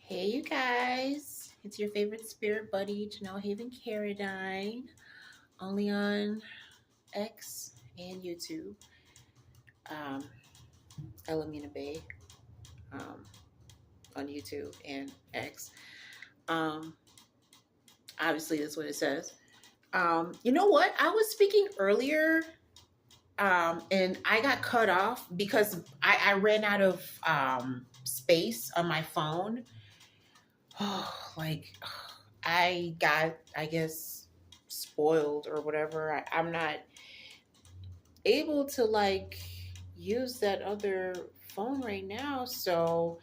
Hey, you guys. It's your favorite spirit buddy, Janelle Haven Caradine, only on X and YouTube. Um, Elamina Bay um, on YouTube and X. Um, Obviously, that's what it says. You know what? I was speaking earlier and I got cut off because I ran out of space on my phone. like, I got, I guess, spoiled or whatever. I'm not able to use that other phone right now. So,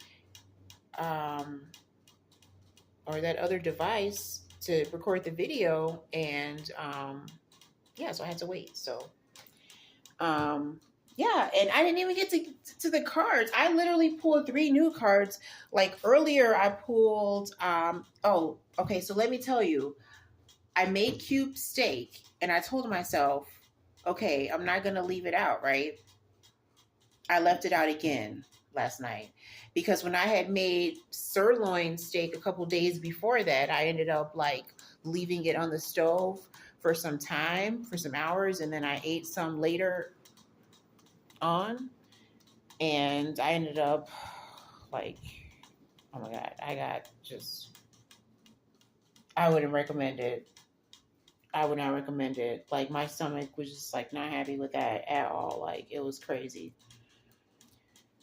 um, or that other device to record the video. And yeah, so I had to wait. So, um, yeah, and I didn't even get to the cards. I literally pulled three new cards. Like earlier, I pulled. Oh, okay. So let me tell you, I made cube steak and I told myself, okay, I'm not going to leave it out, right? I left it out again last night because when I had made sirloin steak a couple days before that, I ended up leaving it on the stove for some time, for some hours, and then I ate some later on and I ended up like, oh my God, I wouldn't recommend it. I would not recommend it. Like my stomach was just not happy with that at all. Like it was crazy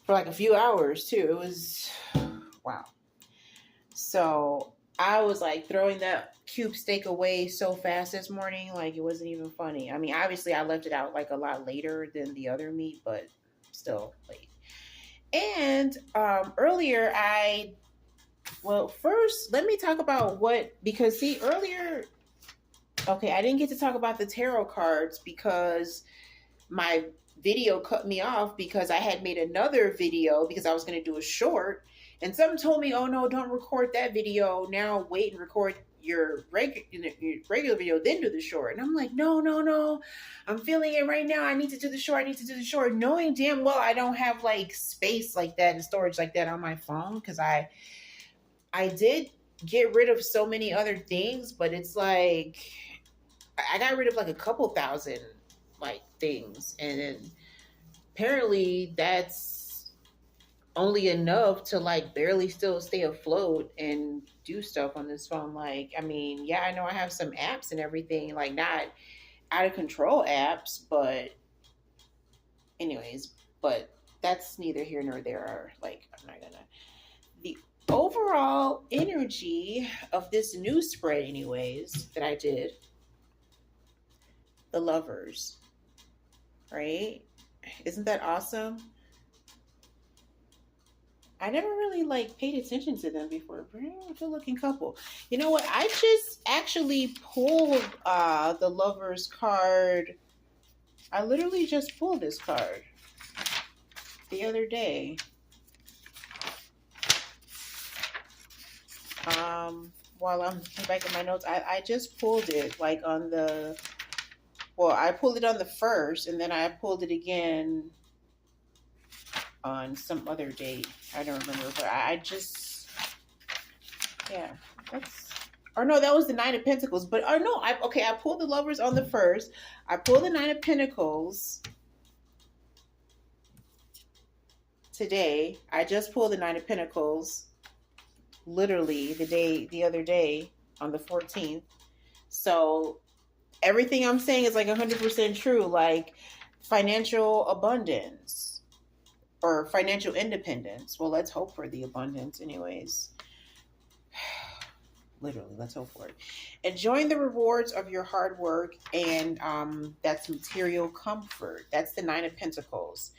for a few hours too. It was wow. So I was throwing that cube steak away so fast this morning. Like it wasn't even funny. I mean, obviously I left it out a lot later than the other meat, but still late. And earlier first let me talk about because see earlier, okay, I didn't get to talk about the tarot cards because my video cut me off because I had made another video because I was going to do a short. And someone told me, oh no, don't record that video. Now wait and record your regular video, then do the short. And I'm like, no, no, no. I'm feeling it right now. I need to do the short. I need to do the short. Knowing damn well I don't have space like that and storage like that on my phone because I did get rid of so many other things, but it's I got rid of a couple thousand things, and then apparently that's only enough to barely still stay afloat and do stuff on this phone. I mean, yeah, I know I have some apps and everything, not out of control apps, but anyways, but that's neither here nor there. Or I'm not gonna the overall energy of this new spread, anyways, that I did. The lovers, right? Isn't that awesome? I never really paid attention to them before. Good looking couple. You know what? I just actually pulled the lovers card. I literally just pulled this card the other day. While I'm back in my notes, I just pulled it on the, well, I pulled it on the first, and then I pulled it again on some other date. I don't remember, but I just, yeah, that's, or no, that was the Nine of Pentacles. But or no, I pulled the lovers on the first. I pulled the Nine of Pentacles today. I just pulled the Nine of Pentacles literally the other day on the 14th. So everything I'm saying is 100% true. Financial abundance or financial independence. Well, let's hope for the abundance anyways. Literally, let's hope for it. Enjoying the rewards of your hard work, and that's material comfort. That's the Nine of Pentacles.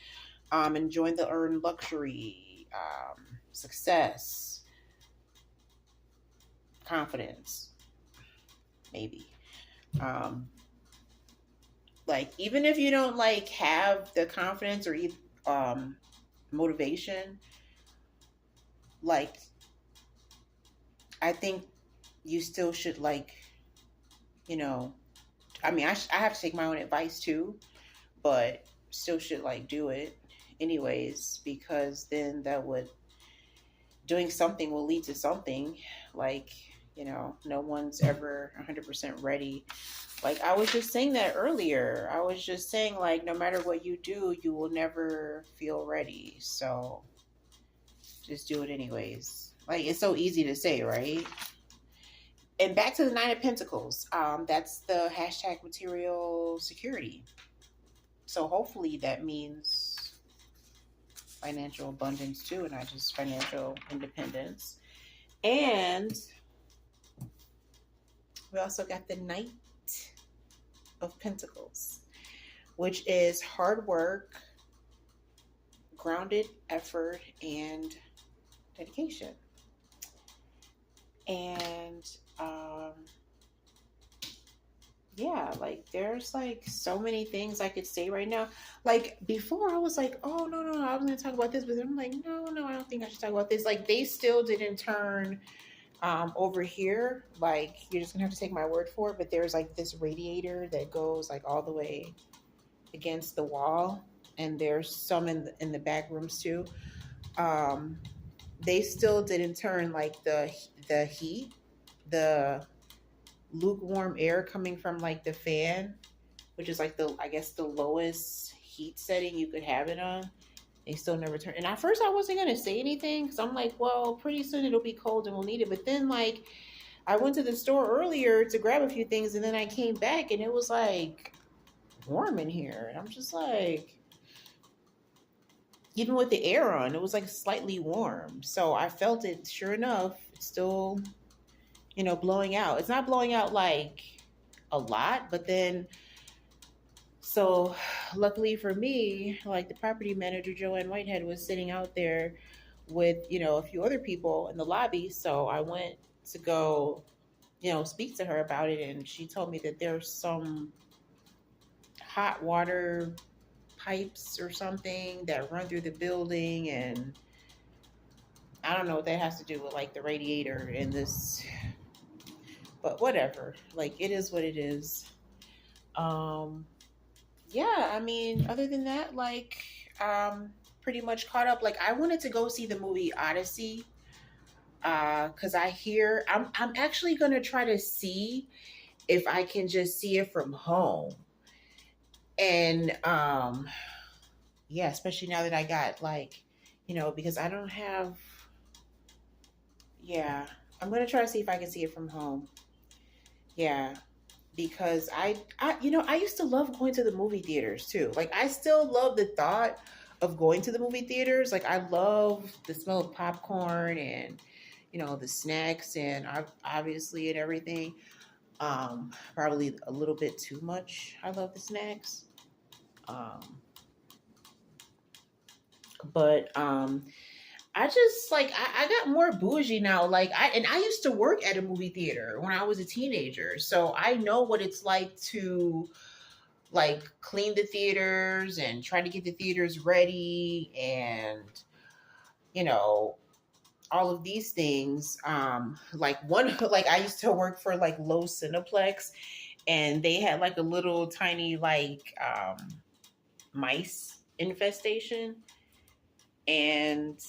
Enjoying the earned luxury, success, confidence, maybe. Even if you don't have the confidence or motivation, I think you still should I mean, I have to take my own advice too, but still should do it anyways, because then that would doing something will lead to something. Like, no one's ever 100% ready. Like, I was just saying that earlier. I was just saying, like, no matter what you do, you will never feel ready. So just do it anyways. Like, it's so easy to say, right? And back to the Nine of Pentacles. That's the hashtag material security. So hopefully that means financial abundance too, and not just financial independence. And we also got the Knight of Pentacles, which is hard work, grounded effort, and dedication. And yeah, like there's like so many things I could say right now. Like before I was like, oh no, I was gonna talk about this, but then I'm like, no, I don't think I should talk about this. Like they still didn't turn over here. Like you're just gonna have to take my word for it, but there's like this radiator that goes like all the way against the wall, and there's some in the back rooms too. They still didn't turn like the heat, the lukewarm air coming from like the fan, which is like I guess the lowest heat setting you could have it on. They still never turn. And at first I wasn't gonna say anything because I'm like, well, pretty soon it'll be cold and we'll need it. But then like I went to the store earlier to grab a few things, and then I came back and it was like warm in here, and I'm just like, even with the air on, it was like slightly warm. So I felt it. Sure enough, it's still blowing out. It's not blowing out like a lot, but then, so luckily for me, like the property manager, Joanne Whitehead, was sitting out there with, a few other people in the lobby. So I went to go, speak to her about it. And she told me that there's some hot water pipes or something that run through the building. And I don't know what that has to do with like the radiator in this, but whatever, like it is what it is. Yeah, I mean, other than that, like pretty much caught up. Like I wanted to go see the movie Odyssey because I'm actually gonna try to see if I can just see it from home. And yeah, especially now that I got like, because I don't have, yeah, I'm gonna try to see if I can see it from home. Yeah, because I used to love going to the movie theaters too. Like I still love the thought of going to the movie theaters. Like I love the smell of popcorn and the snacks and obviously and everything. Probably a little bit too much. I love the snacks. But I just like I got more bougie now. Like I used to work at a movie theater when I was a teenager, so I know what it's like to like clean the theaters and try to get the theaters ready, and all of these things. Like one, like I used to work for like Low Cineplex, and they had like a little tiny like mice infestation. And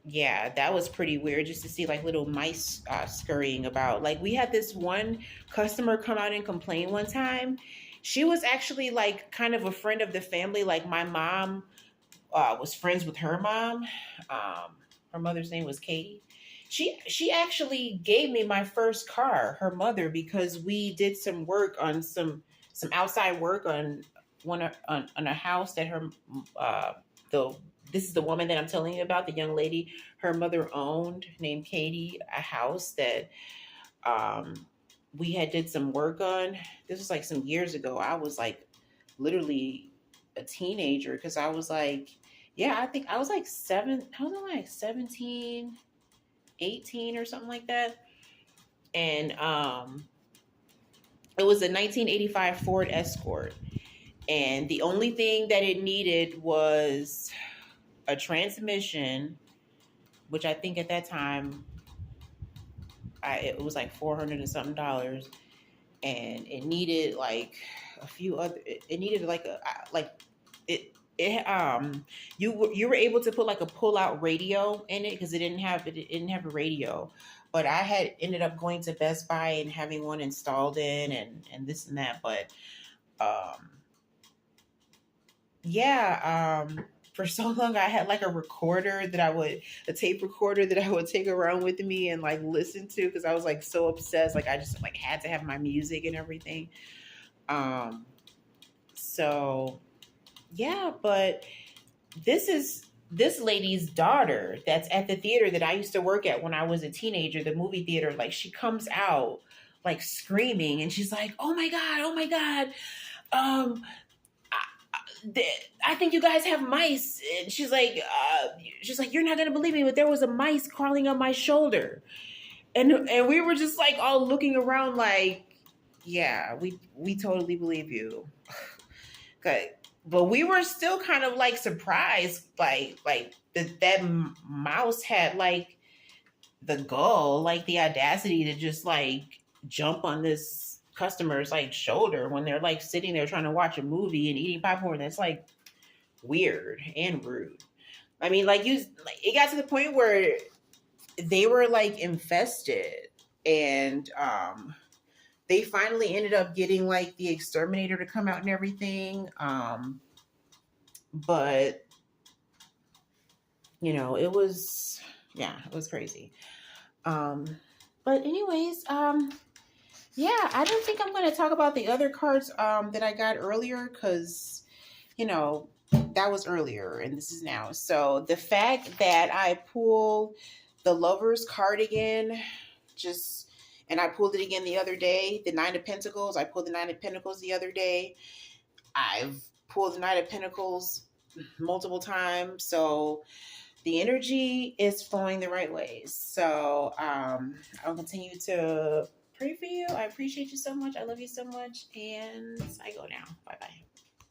yeah, that was pretty weird just to see like little mice scurrying about. Like we had this one customer come out and complain one time. She was actually like kind of a friend of the family. Like my mom was friends with her mom. Her mother's name was Katie. She actually gave me my first car, her mother, because we did some work on some outside work on on a house that her this is the woman that I'm telling you about, the young lady, her mother owned, named Katie, a house that we had did some work on. This was like some years ago. I was like literally a teenager because I was like, yeah, I think I was like 17, 18 or something like that. And it was a 1985 Ford Escort. And the only thing that it needed was a transmission, which I think at that time, it was like $400 and something. And it needed like a few other, it needed like you were able to put like a pull out radio in it because it didn't have a radio. But I had ended up going to Best Buy and having one installed in and this and that. But um yeah, for so long I had like a tape recorder that I would take around with me and like listen to because I was like so obsessed. Like I just like had to have my music and everything. Um so yeah, but this is this lady's daughter that's at the theater that I used to work at when I was a teenager, the movie theater. Like she comes out like screaming and she's like, oh my God. Um, I think you guys have mice. And she's like, you're not going to believe me, but there was a mice crawling on my shoulder. And we were just like all looking around like, yeah, we totally believe you. Okay. But we were still kind of like surprised, like that mouse had like the gall, like the audacity to just like jump on this customer's like shoulder when they're like sitting there trying to watch a movie and eating popcorn. That's like weird and rude. I mean, it got to the point where they were like infested, and they finally ended up getting like the exterminator to come out and everything. But it was, yeah, it was crazy. Um, but anyways, yeah, I don't think I'm going to talk about the other cards that I got earlier because, that was earlier and this is now. So the fact that I pulled the Lover's card again, and I pulled it again the other day, the Nine of Pentacles. I pulled the Nine of Pentacles the other day. I've pulled the Knight of Pentacles multiple times. So the energy is flowing the right ways. So I'll continue to pray for you. I appreciate you so much. I love you so much. And I go now. Bye-bye.